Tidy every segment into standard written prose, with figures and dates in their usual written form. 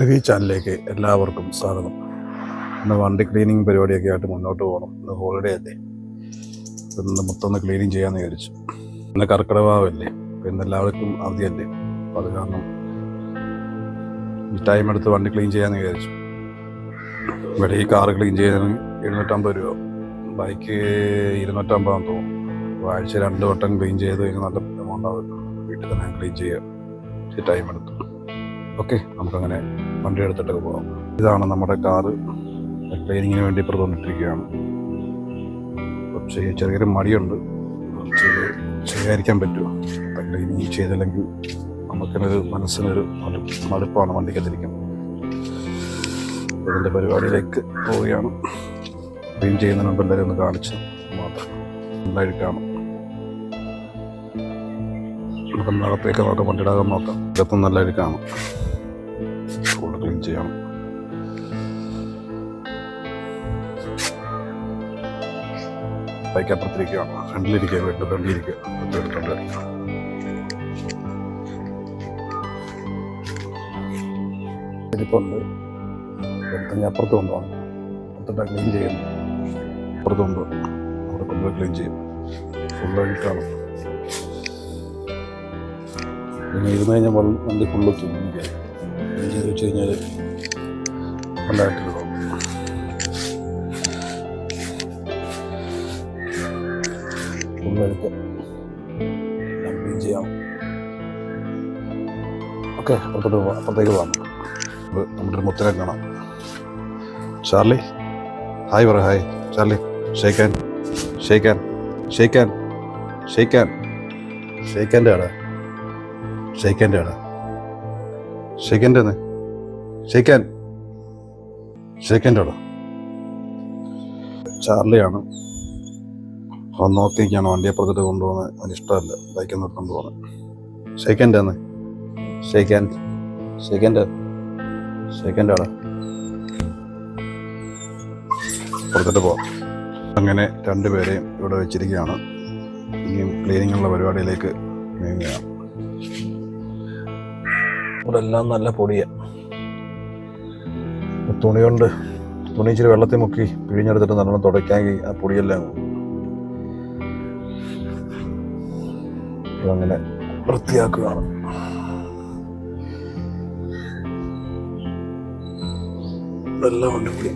ഈ ചാനലിലേക്ക് എല്ലാവർക്കും സ്വാഗതം. ഇന്ന് വണ്ടി ക്ലീനിങ് പരിപാടിയൊക്കെ ആയിട്ട് മുന്നോട്ട് പോകണം. ഇന്ന് ഹോളിഡേ അല്ലേ, ഇന്ന് മൊത്തം ഒന്ന് ക്ലീനിങ് ചെയ്യാമെന്ന് വിചാരിച്ചു. ഇന്ന് കർക്കിടകവാവല്ലേ, അപ്പോൾ ഇന്ന് എല്ലാവർക്കും അവധിയല്ലേ. അപ്പോൾ അത് കാരണം ഈ ടൈം എടുത്ത് വണ്ടി ക്ലീൻ ചെയ്യാമെന്ന് വിചാരിച്ചു. ഇവിടെ ഈ കാറ് ക്ലീൻ ചെയ്യാൻ 750 രൂപ, ബൈക്ക് 250 തോന്നും. അപ്പോൾ ആഴ്ച 2 വട്ടം ക്ലീൻ ചെയ്ത് കഴിഞ്ഞാൽ നല്ല എമൗണ്ട് ആവുമല്ലോ. വീട്ടിൽ തന്നെ ക്ലീൻ ചെയ്യാം, ടൈം എടുത്തു. ഓക്കെ, നമുക്കങ്ങനെ വണ്ടി എടുത്തിട്ടൊക്കെ പോകാം. ഇതാണ് നമ്മുടെ കാറ് ക്ലീനിങ്ങിന് വേണ്ടി ഇപ്പോൾ തോന്നിട്ടിരിക്കുകയാണ്. ചെറിയൊരു മടിയുണ്ട്, ചെയ്യാതിരിക്കാൻ പറ്റുമോ. ക്ലീനിങ് ചെയ്തില്ലെങ്കിൽ നമുക്കൊരു മനസ്സിനൊരു മടുപ്പാണ് വണ്ടിക്കത്തിരിക്കുന്നത്. ഇതിൻ്റെ പരിപാടിയിലേക്ക് പോവുകയാണ്. ക്ലീൻ ചെയ്യുന്നതിന് മുമ്പ് എല്ലാവരും ഒന്ന് കാണിച്ച് മാത്രം നല്ലതായിട്ടാണ്. നമുക്ക് അകത്തേക്ക് നോക്കാം, വണ്ടിയുടെ അകം നോക്കാം. ഇതൊക്കെ നല്ല അഴുക്കാണ്, ഫുള്ള് ക്ലീൻ ചെയ്യണം. ബൈക്ക് അപ്പുറത്തിരിക്കുകയാണ്, ഫ്രണ്ടിലിരിക്കുക, വീട്ടിൽ ഫ്രണ്ടിലിരിക്കുക. എടുത്തോണ്ട് ഇരിപ്പുണ്ട്, അപ്പുറത്ത് കൊണ്ടുപോകണം. അപ്പുറത്തോട്ട് ക്ലീൻ ചെയ്യുന്നു, അപ്പുറത്ത് കൊണ്ടുപോകും, അവിടെ കൊണ്ടുപോയി ക്ലീൻ ചെയ്യും. ഫുള്ള് അഴുക്കാണ്. പിന്നെ ഇരുന്ന് കഴിഞ്ഞാൽ വണ്ടി ഫുള്ള് ക്ലീൻ ചെയ്ത് വെച്ച് കഴിഞ്ഞാൽ നല്ലതായിട്ടുള്ള ഫുള്ളെടുത്ത് ക്ലീൻ ചെയ്യാം. ഓക്കെ, അപ്പുറത്തേക്ക് പോകാം. നമ്മുടെ ഒരു മുത്തനെ കാണാം. ചാർലി, ഹായ് പറ. Hi Charlie. Shake hand shake hand shake hand shake hand ഷേക്കാൻ്റെ ആടാ, ഷെയ്ക്കാൻ്റെ ആടാ, ഷെയ്ക്കാൻ്റെ ഷെയ്ക്കാൻ്റെ ആടാ. ചാർലിയാണ്. അവൻ നോക്കിയിരിക്കുകയാണ് വണ്ടി അപ്പുറത്തിട്ട് കൊണ്ടുപോകുന്നത്. അവന് ഇഷ്ടമല്ല ബൈക്കിൽ നിന്ന് കൊണ്ടുപോകുന്നത്. ഷെയ്ക്കാൻ്റെ ആണ്, ഷെയ്ക്കാൻ്റെ ആടാ. അപ്പുറത്തിട്ട് പോവാം. അങ്ങനെ രണ്ടുപേരെയും ഇവിടെ വെച്ചിരിക്കുകയാണ്. ഇനിയും ക്ലീനിങ്ങുള്ള പരിപാടിയിലേക്ക് നീങ്ങുകയാണ്. ഇവിടെ എല്ലാം നല്ല പൊടിയാണ്. തുണി ഇച്ചിരി വെള്ളത്തിൽ മുക്കി പിഴിഞ്ഞെടുത്തിട്ട് നല്ലോണം തുടയ്ക്കാമെങ്കിൽ ആ പൊടിയെല്ലാം അങ്ങനെ വൃത്തിയാക്കുകയാണ്. എല്ലാം ഉണ്ട് പൊടി.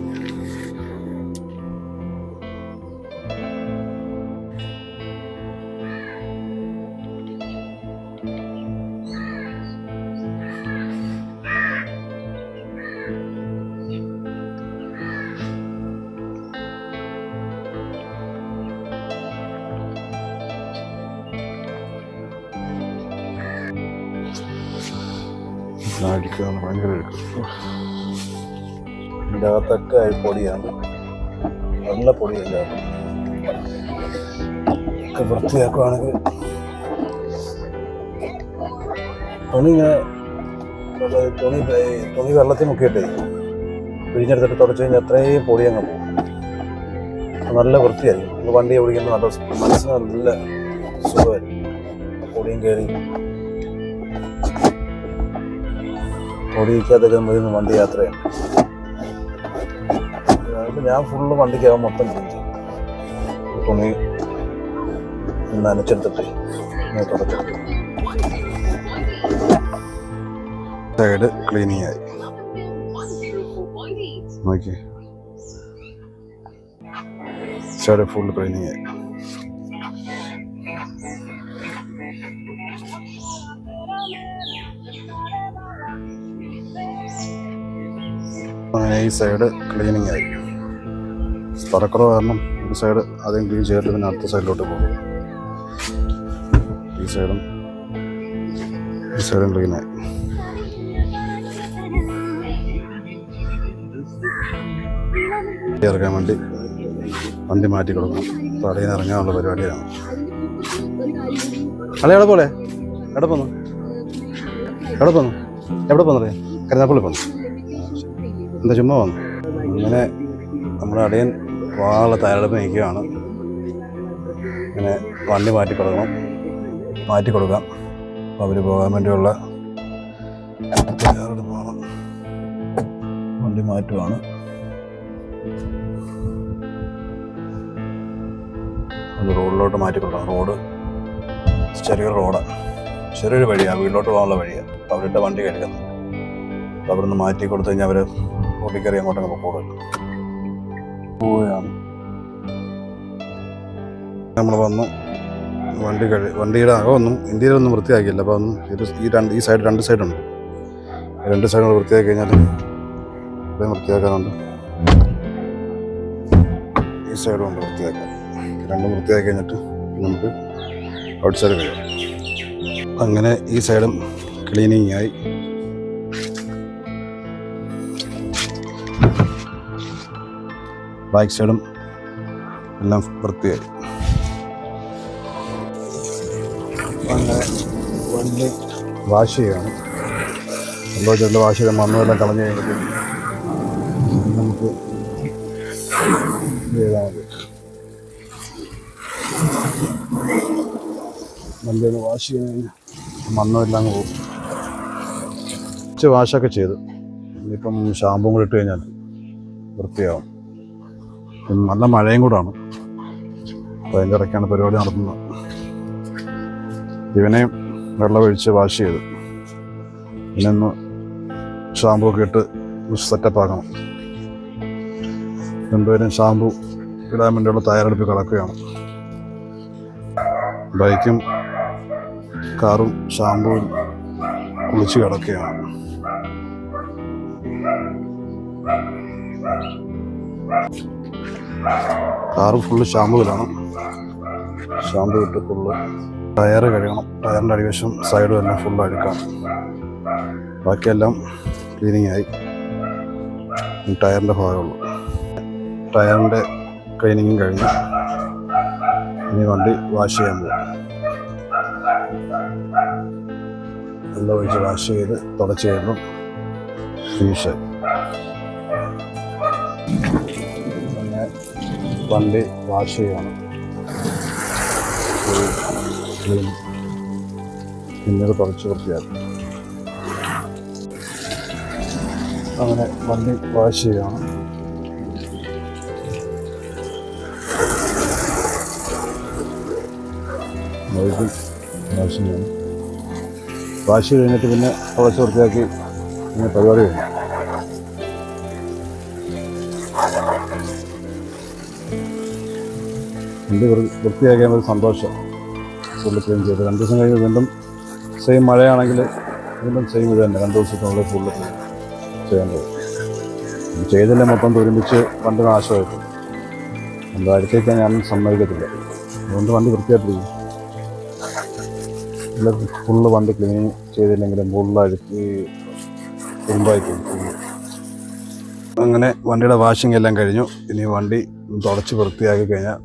അടിക്കുകയാണ്, ഭയങ്കര അഴുക്ക്. ഇതിൻ്റെ അകത്തൊക്കെ പൊടിയാണ്, നല്ല പൊടിയല്ല. ഒക്കെ വൃത്തിയാക്കുകയാണെങ്കിൽ തുണി വെള്ളത്തിൽ മുക്കിയിട്ടേ പിഴിഞ്ഞെടുത്തിട്ട് തുടച്ച് കഴിഞ്ഞാൽ അത്രയും പൊടി അങ്ങ് പോകും. നല്ല വൃത്തിയായിരിക്കും. നമ്മൾ വണ്ടി ഓടിക്കുന്നത് നല്ല മനസ്സിന് നല്ല സുഖമായിരിക്കും. പൊടിയും കയറി പൊടിക്കാതൊക്കെ നമ്മൾ വണ്ടി യാത്രയാണ്. ഞാൻ ഫുള്ള് വണ്ടിക്കാവും മൊത്തം ക്ലീൻ ചെയ്യും. തുണി നനച്ചെടുത്തിട്ട് തുടച്ചെടുത്ത് സൈഡ് ക്ലീനിങ് ആയി. നോക്കി, സൈഡ് ഫുള്ള് ക്ലീനിങ് ആയി. അങ്ങനെ ഈ സൈഡ് ക്ലീനിങ് ആയി. സ്ഥലക്കുറവ് കാരണം ഒരു സൈഡ് ആദ്യം ക്ലീൻ ചെയ്തിട്ട് പിന്നെ അടുത്ത സൈഡിലോട്ട് പോകും. ഈ സൈഡും ക്ലീനായി. ഇറങ്ങാൻ വേണ്ടി വണ്ടി മാറ്റി കൊടുക്കണം. അപ്പോൾ അടിയിൽ നിന്ന് ഇറങ്ങാനുള്ള പരിപാടിയാണ്. അല്ലെ എവിടെ പോലെ എവിടെ പോന്നു കരുനാപ്പള്ളി പോന്നു. എന്താ ചുമ്മാ വന്നു. അങ്ങനെ നമ്മുടെ അടിയൻ പോകാനുള്ള തയ്യാറെടുപ്പ് നിൽക്കുകയാണ്. ഇങ്ങനെ വണ്ടി മാറ്റി കൊടുക്കാം. അപ്പോൾ അവർ പോകാൻ വേണ്ടിയുള്ള തയ്യാറെടുപ്പാണ്. വണ്ടി മാറ്റുവാണ്. അത് റോഡിലോട്ട് മാറ്റിക്കൊള്ളാം. റോഡ് ചെറിയൊരു റോഡാണ്, ചെറിയൊരു വഴിയാണ്, വീട്ടിലോട്ട് പോകാനുള്ള വഴിയാണ്. അപ്പോൾ അവരുടെ വണ്ടി കഴുകുന്നു. അപ്പോൾ അവിടെ നിന്ന് മാറ്റി കൊടുത്തു കഴിഞ്ഞാൽ അവർ റോഡിൽ കയറി അങ്ങോട്ടങ്ങ് പോവുകയാണ്. നമ്മൾ വന്നു വണ്ടിയുടെ അകമൊന്നും ഇന്ത്യയിലൊന്നും വൃത്തിയാക്കിയില്ല. അപ്പോൾ ഒന്നും ഈ സൈഡ് രണ്ട് സൈഡുണ്ട്. രണ്ട് സൈഡും വൃത്തിയാക്കി കഴിഞ്ഞാൽ ഇവിടെയും വൃത്തിയാക്കാനുണ്ട്, ഈ സൈഡും ഉണ്ട് വൃത്തിയാക്കാൻ. രണ്ടും വൃത്തിയാക്കി കഴിഞ്ഞിട്ട് നമുക്ക് ഔട്ട് സൈഡ് കഴിയാം. അങ്ങനെ ഈ സൈഡും ക്ലീനിങ് ആയി. ബാക്ക് സൈഡും എല്ലാം വൃത്തിയായി. അങ്ങനെ വണ്ടി വാഷ് ചെയ്യുകയാണ്. വെള്ളം ചെറിയ വാഷ് ചെയ്ത് മണ്ണെല്ലാം കളഞ്ഞ് കഴിയുമ്പോഴത്തേക്കും നമുക്ക് ചെയ്താൽ മതി. വണ്ടി ഒന്ന് വാഷ് ചെയ്ത് കഴിഞ്ഞാൽ മണ്ണെല്ലാം പോകും. വാഷൊക്കെ ചെയ്ത് ഇനിയിപ്പം ഷാമ്പും കൂടി ഇട്ട് കഴിഞ്ഞാൽ വൃത്തിയാവും. നല്ല മഴയും കൂടാണ്, അപ്പോൾ അതിൻ്റെ ഇടയ്ക്കാണ് പരിപാടി നടത്തുന്നത്. ഇവനെയും വെള്ളമൊഴിച്ച് വാഷ് ചെയ്ത് പിന്നെ ഒന്ന് ഷാമ്പു ഒക്കെ ഇട്ട് സെറ്റപ്പ് ആക്കണം. രണ്ടുപേരും ഷാമ്പു ഇടാൻ വേണ്ടിയുള്ള തയ്യാറെടുപ്പ് കിടക്കുകയാണ്. ബൈക്കും കാറും ഷാമ്പുവിൽ കുളിച്ച് കിടക്കുകയാണ്. കാറ് ഫുള്ള് ഷാമ്പുവിലാണ്. ഷാമ്പു ഇട്ട് ഫുള്ള് ടയർ കഴുകണം. ടയറിൻ്റെ അടിവശം സൈഡും എല്ലാം ഫുള്ള് അഴുക്കാണ്. ബാക്കിയെല്ലാം ക്ലീനിങ് ആയി. ടയറിൻ്റെ ഭാഗമുള്ളൂ. ടയറിൻ്റെ ക്ലീനിങ്ങും കഴിഞ്ഞ് ഇനി വണ്ടി വാഷ് ചെയ്യാൻ പോകും. വെള്ളം ഒഴിച്ച് വാഷ് ചെയ്ത് തുടച്ച് കഴിയുമ്പം ഫിനിഷായി. പിന്നെ വണ്ടി വാഷ് ചെയ്യണം, പിന്നീട് തുടച്ച് വൃത്തിയാക്കും. അങ്ങനെ വണ്ടി വാഷ് ചെയ്യണം. വാഷ് ചെയ്യണം. വാഷ് ചെയ്ത് കഴിഞ്ഞിട്ട് പിന്നെ തുടച്ച് വൃത്തിയാക്കി പിന്നെ പരിപാടി കഴിഞ്ഞു. വണ്ടി വൃത്തിയാക്കിയാൽ ഒരു സന്തോഷം. ഫുള്ള് ക്ലീൻ ചെയ്ത് 2 ദിവസം കഴിഞ്ഞ് വീണ്ടും സെയിം മഴയാണെങ്കിൽ വീണ്ടും സെയിം ഇത് തന്നെ 2 ദിവസത്തിനുള്ളിൽ ഫുള്ള് ക്ലീൻ ചെയ്യേണ്ടത്. ചെയ്തില്ല മൊത്തം തുരുമ്പിച്ച് വണ്ടി നാശമായിട്ട് എന്താ അടുത്തേക്കാൻ ഞാൻ സമ്മതിക്കത്തില്ല. അതുകൊണ്ട് വണ്ടി വൃത്തിയായിട്ടിരിക്കും. ഫുള്ള് വണ്ടി ക്ലീൻ ചെയ്തില്ലെങ്കിലും ഫുള്ളഴുക്കി തുരുമ്പായിക്കും. അങ്ങനെ വണ്ടിയുടെ വാഷിംഗ് എല്ലാം കഴിഞ്ഞു. ഇനി വണ്ടി തുടച്ച് വൃത്തിയാക്കി കഴിഞ്ഞാൽ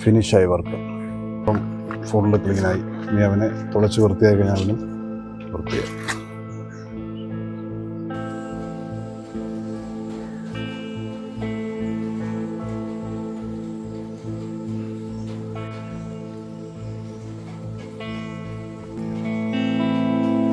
ഫിനിഷായി വർക്ക്. അപ്പം ഫുള്ള് ക്ലീനായി. ഇനി അവനെ തുടച്ച് വൃത്തിയാക്കി കഴിഞ്ഞാൽ അവനും വൃത്തിയായി.